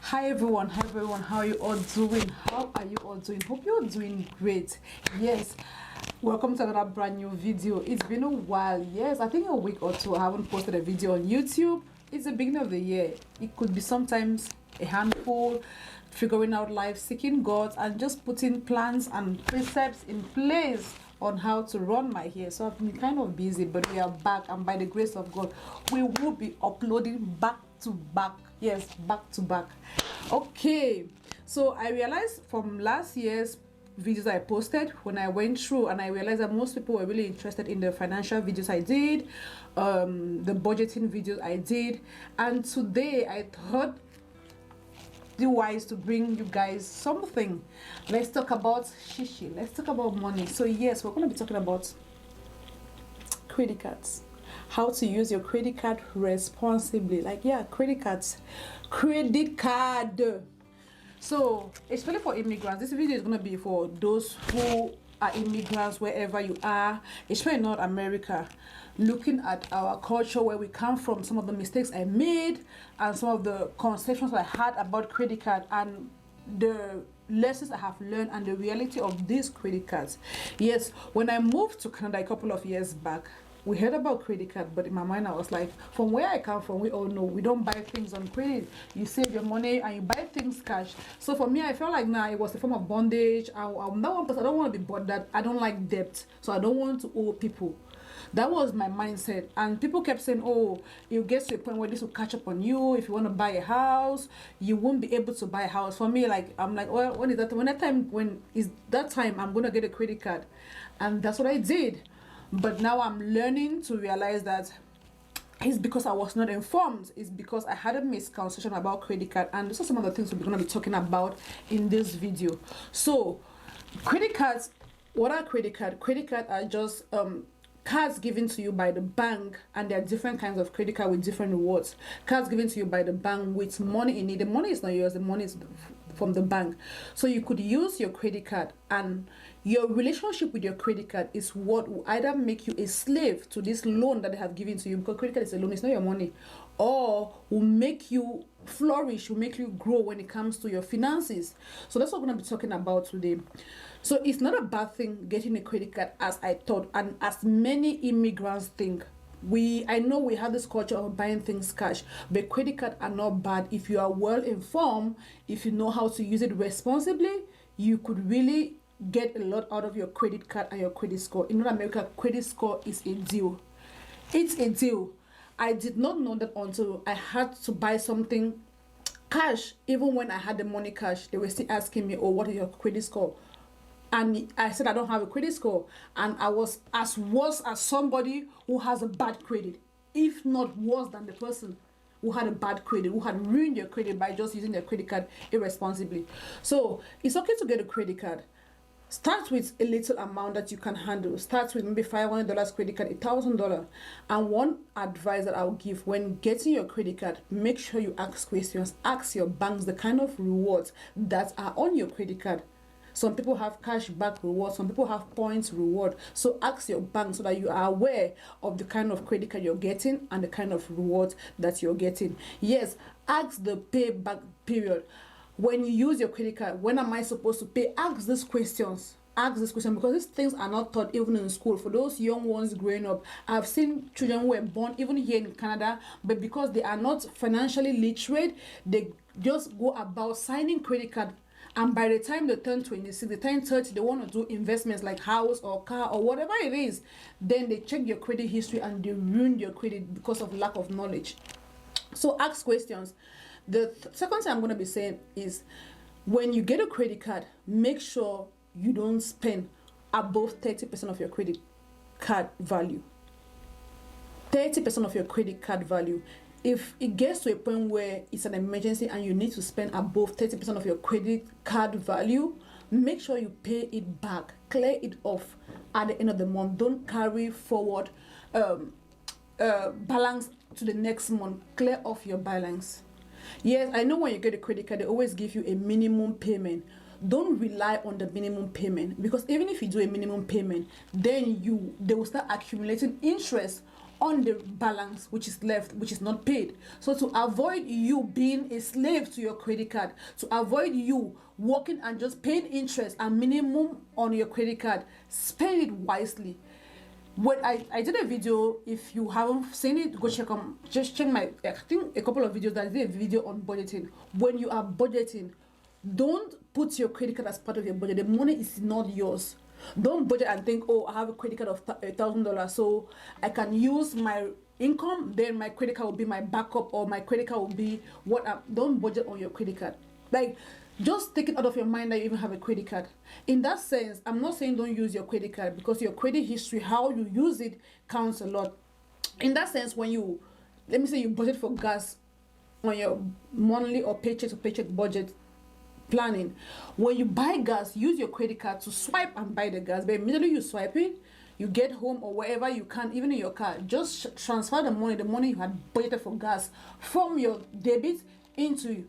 Hi everyone, how are you all doing? How are you all doing? Hope you're doing great. Yes, welcome to another brand new video. It's been a while. Yes, I think a week or two I haven't posted a video on YouTube. It's the beginning of the year. It could be sometimes a handful, figuring out life, seeking God, and just putting plans and precepts in place on how to run my hair. So I've been kind of busy, but we are back, and by the grace of God we will be uploading back to back. Yes, back to back. Okay, so I realized from last year's videos I posted, when I went through, and I realized that most people were really interested in the financial videos I did, the budgeting videos I did, and today I thought wise to bring you guys something. Let's talk about shishi. Let's talk about money. So yes, we're going to be talking about credit cards, how to use your credit card responsibly. Like, yeah, credit cards, credit card. So especially for immigrants, this video is going to be for those who are immigrants wherever you are, especially in North America, looking at our culture, where we come from, some of the mistakes I made, and some of the conceptions I had about credit card, and the lessons I have learned, and the reality of these credit cards. Yes, when I moved to Canada a couple of years back, we heard about credit card, but in my mind I was like, from where I come from, we all know we don't buy things on credit. You save your money and you buy things cash. So for me, I felt like now it was a form of bondage. I'm not one person. I don't want to be bothered. I don't like debt, so I don't want to owe people. That was my mindset, and people kept saying, oh, you get to a point where this will catch up on you. If you want to buy a house, you won't be able to buy a house. For me, like, I'm like, well, when is that time I'm gonna get a credit card? And that's what I did. But now I'm learning to realize that it's because I was not informed. It's because I had a misconception about credit card, and these are some of the things we're going to be talking about in this video. So credit cards, what are credit cards? Credit cards are just cards given to you by the bank, and there are different kinds of credit card with different rewards. Cards given to you by the bank with money in it. The money is not yours, the money is from the bank. So you could use your credit card, and your relationship with your credit card is what will either make you a slave to this loan that they have given to you, because credit card is a loan, it's not your money, or will make you flourish, will make you grow when it comes to your finances. So that's what we're going to be talking about today. So it's not a bad thing getting a credit card, as I thought, and as many immigrants think. I know we have this culture of buying things cash, but credit cards are not bad if you are well informed. If you know how to use it responsibly, you could really get a lot out of your credit card and your credit score. In North America, credit score is a deal. It's a deal. I did not know that until I had to buy something cash. Even when I had the money cash, they were still asking me, oh, what is your credit score? And I said I don't have a credit score, and I was as worse as somebody who has a bad credit, if not worse than the person who had a bad credit, who had ruined your credit by just using their credit card irresponsibly. So it's okay to get a credit card. Start with a little amount that you can handle. Start with maybe $500 credit card, $1,000. And one advice that I'll give when getting your credit card, make sure you ask questions. Ask your banks the kind of rewards that are on your credit card. Some people have cash back reward, some people have points reward. So ask your bank so that you are aware of the kind of credit card you're getting and the kind of rewards that you're getting. Yes, ask the payback period. When you use your credit card, when am I supposed to pay? Ask these questions. Ask this question, because these things are not taught even in school. For those young ones growing up, I've seen children who were born even here in Canada, but because they are not financially literate, they just go about signing credit card. And by the time they turn 26, they turn 30, they want to do investments like house or car or whatever it is. Then they check your credit history and they ruin your credit because of lack of knowledge. So ask questions. The second thing I'm going to be saying is, when you get a credit card, make sure you don't spend above 30% of your credit card value. 30% of your credit card value. If it gets to a point where it's an emergency and you need to spend above 30% of your credit card value, make sure you pay it back. Clear it off at the end of the month. Don't carry forward balance to the next month. Clear off your balance. Yes, I know when you get a credit card, they always give you a minimum payment. Don't rely on the minimum payment, because even if you do a minimum payment, then they will start accumulating interest on the balance which is left, which is not paid. So to avoid you being a slave to your credit card, to avoid you working and just paying interest and minimum on your credit card, spend it wisely. When I did a video, if you haven't seen it, go check just check my, I think a couple of videos that I did a video on budgeting. When you are budgeting, don't put your credit card as part of your budget. The money is not yours. Don't budget and think, oh, I have a credit card of $1,000, so I can use my income, then my credit card will be my backup, or my credit card will be what don't budget on your credit card. Like, just take it out of your mind that you even have a credit card. In that sense, I'm not saying don't use your credit card, because your credit history, how you use it, counts a lot. In that sense, when you, let me say you budget for gas on your monthly or paycheck to paycheck budget planning, when you buy gas, use your credit card to swipe and buy the gas. But immediately you swipe it, you get home or wherever you can, even in your car, just transfer the money you had budgeted for gas from your debit into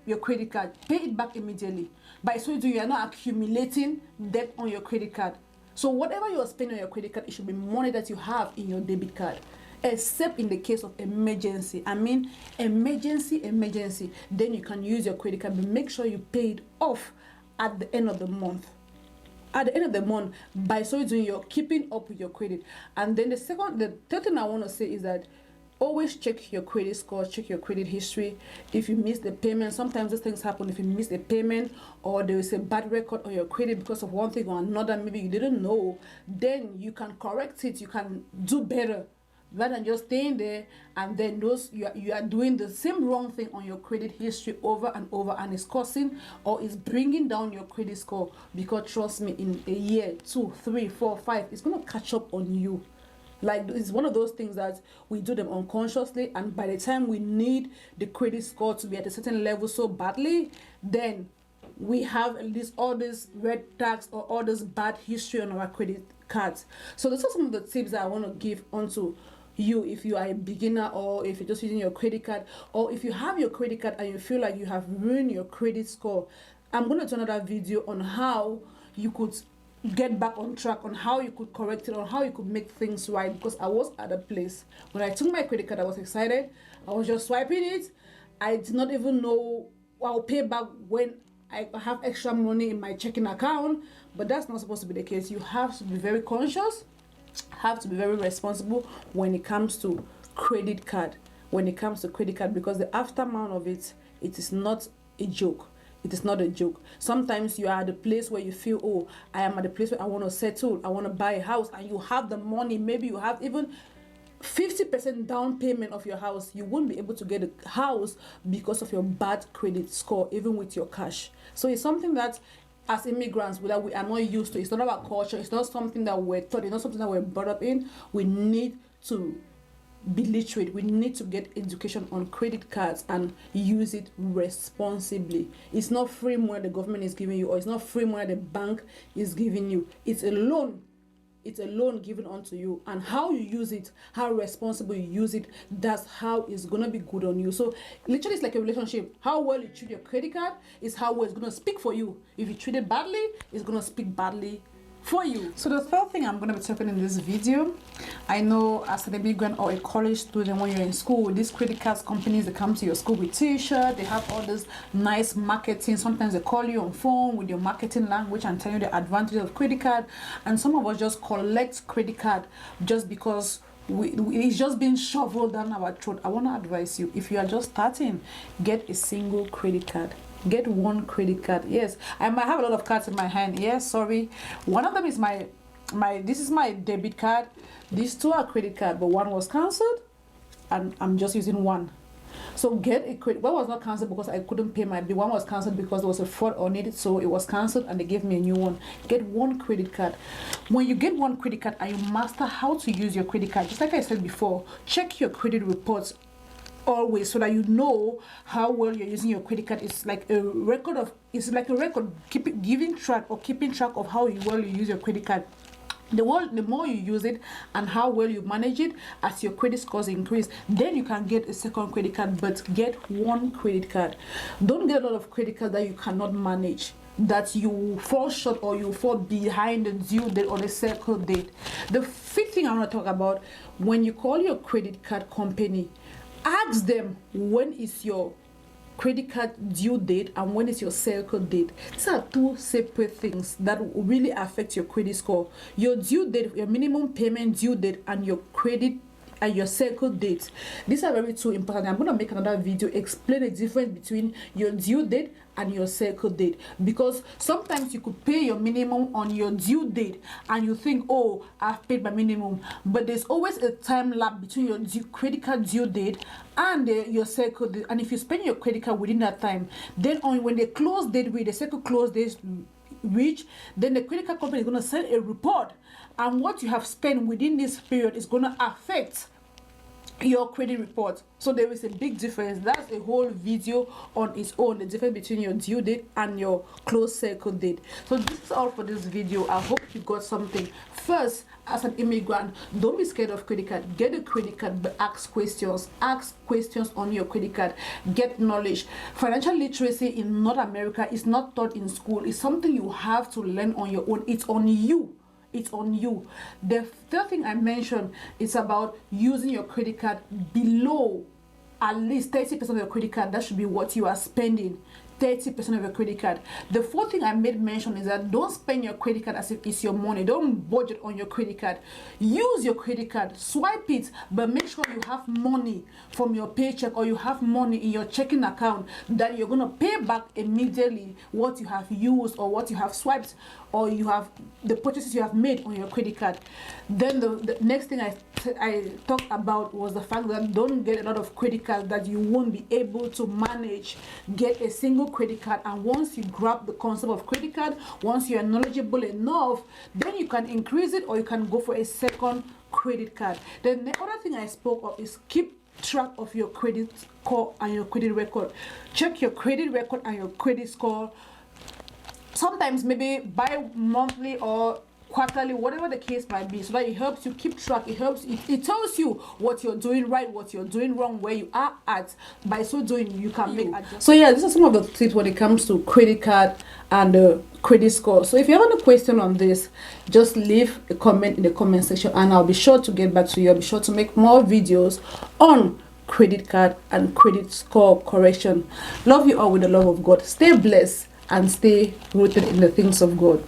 your credit card. Pay it back immediately. By so doing, you are not accumulating debt on your credit card. So whatever you are spending on your credit card, it should be money that you have in your debit card, except in the case of emergency. I mean emergency, then you can use your credit card, but make sure you pay it off at the end of the month. At the end of the month, by so doing, you're keeping up with your credit. And then the third thing I want to say is that always check your credit score, check your credit history. If you miss the payment, sometimes these things happen. If you miss the payment, or there is a bad record on your credit because of one thing or another, maybe you didn't know, then you can correct it. You can do better, rather than just staying there and then you are doing the same wrong thing on your credit history over and over, and it's causing or is bringing down your credit score. Because trust me, in a year, 2, 3, 4, 5, it's going to catch up on you. Like, it's one of those things that we do them unconsciously, and by the time we need the credit score to be at a certain level so badly, then we have at least all these red tags or all this bad history on our credit cards. So those are some of the tips that I want to give onto you if you are a beginner, or if you're just using your credit card, or if you have your credit card and you feel like you have ruined your credit score. I'm going to do another video on how you could get back on track, on how you could correct it, on how you could make things right, because I was at a place when I took my credit card, I was excited, I was just swiping it, I did not even know I'll pay back when I have extra money in my checking account. But that's not supposed to be the case. You have to be very conscious, have to be very responsible when it comes to credit card, because the aftermath of it is not a joke. It is not a joke. Sometimes you are at the place where you feel, oh, I am at the place where I want to settle, I want to buy a house, and you have the money, maybe you have even 50% down payment of your house. You won't be able to get a house because of your bad credit score, even with your cash. So it's something that as immigrants that we are not used to. It's not about culture. It's not something that we're taught. It's not something that we're brought up in. We need to be literate. We need to get education on credit cards and use it responsibly. It's not free money the government is giving you, or it's not free money the bank is giving you. It's a loan. It's a loan given onto you, and how you use it, how responsible you use it, that's how it's gonna be good on you. So literally, it's like a relationship. How well you treat your credit card is how well it's gonna speak for you. If you treat it badly, it's gonna speak badly for you. So the third thing I'm going to be talking in this video, I know as an immigrant or a college student, when you're in school, these credit cards companies, they come to your school with t-shirt, they have all this nice marketing. Sometimes they call you on phone with your marketing language and tell you the advantages of credit card. And some of us just collect credit card just because it's just being shoveled down our throat. I want to advise you, if you are just starting, get a single credit card. Get one credit card. Yes, I might have a lot of cards in my hand. Yes, sorry. One of them is this is my debit card. These two are credit card, but one was cancelled and I'm just using one. So get a credit. One was not cancelled because I couldn't pay my bill. One was cancelled because there was a fraud on it, so it was cancelled and they gave me a new one. Get one credit card. When you get one credit card and you master how to use your credit card, just like I said before, check your credit reports always, so that you know how well you're using your credit card. It's like a record keeping track of how well you use your credit card. The more you use it and how well you manage it, as your credit scores increase, then you can get a second credit card. But get one credit card. Don't get a lot of credit cards that you cannot manage. that you fall short or you fall behind the due date on a circle date. The fifth thing I want to talk about, when you call your credit card company, ask them when is your credit card due date and when is your circle date. These are two separate things that will really affect your credit score. Your due date, your minimum payment due date, and your credit and your circle date. These are very two important. I'm going to make another video explain the difference between your due date and your circle date, because sometimes you could pay your minimum on your due date and you think, oh, I've paid my minimum, but there's always a time lag between your credit card due date and your circle date. And if you spend your credit card within that time, then when the close date with the circle close date reach, then the credit card company is going to send a report, and what you have spent within this period is going to affect your credit report. So there is a big difference. That's a whole video on its own, the difference between your due date and your close circle date. So this is all for this video. I hope you got something. First, as an immigrant, don't be scared of credit card. Get a credit card, but ask questions. Ask questions on your credit card. Get knowledge. Financial literacy in North America is not taught in school. It's something you have to learn on your own. It's on you. It's on you. The third thing I mentioned is about using your credit card below at least 30% of your credit card. That should be what you are spending. 30% of your credit card. The fourth thing I made mention is that don't spend your credit card as if it's your money. Don't budget on your credit card. Use your credit card, swipe it, but make sure you have money from your paycheck or you have money in your checking account that you're going to pay back immediately what you have used or what you have swiped or you have the purchases you have made on your credit card. Then the next thing I talked about was the fact that don't get a lot of credit cards that you won't be able to manage. Get a single credit card, and once you grab the concept of credit card, once you are knowledgeable enough, then you can increase it or you can go for a second credit card. Then the other thing I spoke of is keep track of your credit score and your credit record. Check your credit record and your credit score. Sometimes maybe bi-monthly or quarterly, whatever the case might be, so that it helps you keep track. It tells you what you're doing right, what you're doing wrong, where you are at. By so doing, you can make adjustments. So yeah, these are some of the tips when it comes to credit card and credit score. So if you have any question on this, just leave a comment in the comment section and I'll be sure to get back to you. I'll be sure to make more videos on credit card and credit score correction. Love you all with the love of God. Stay blessed and stay rooted in the things of God.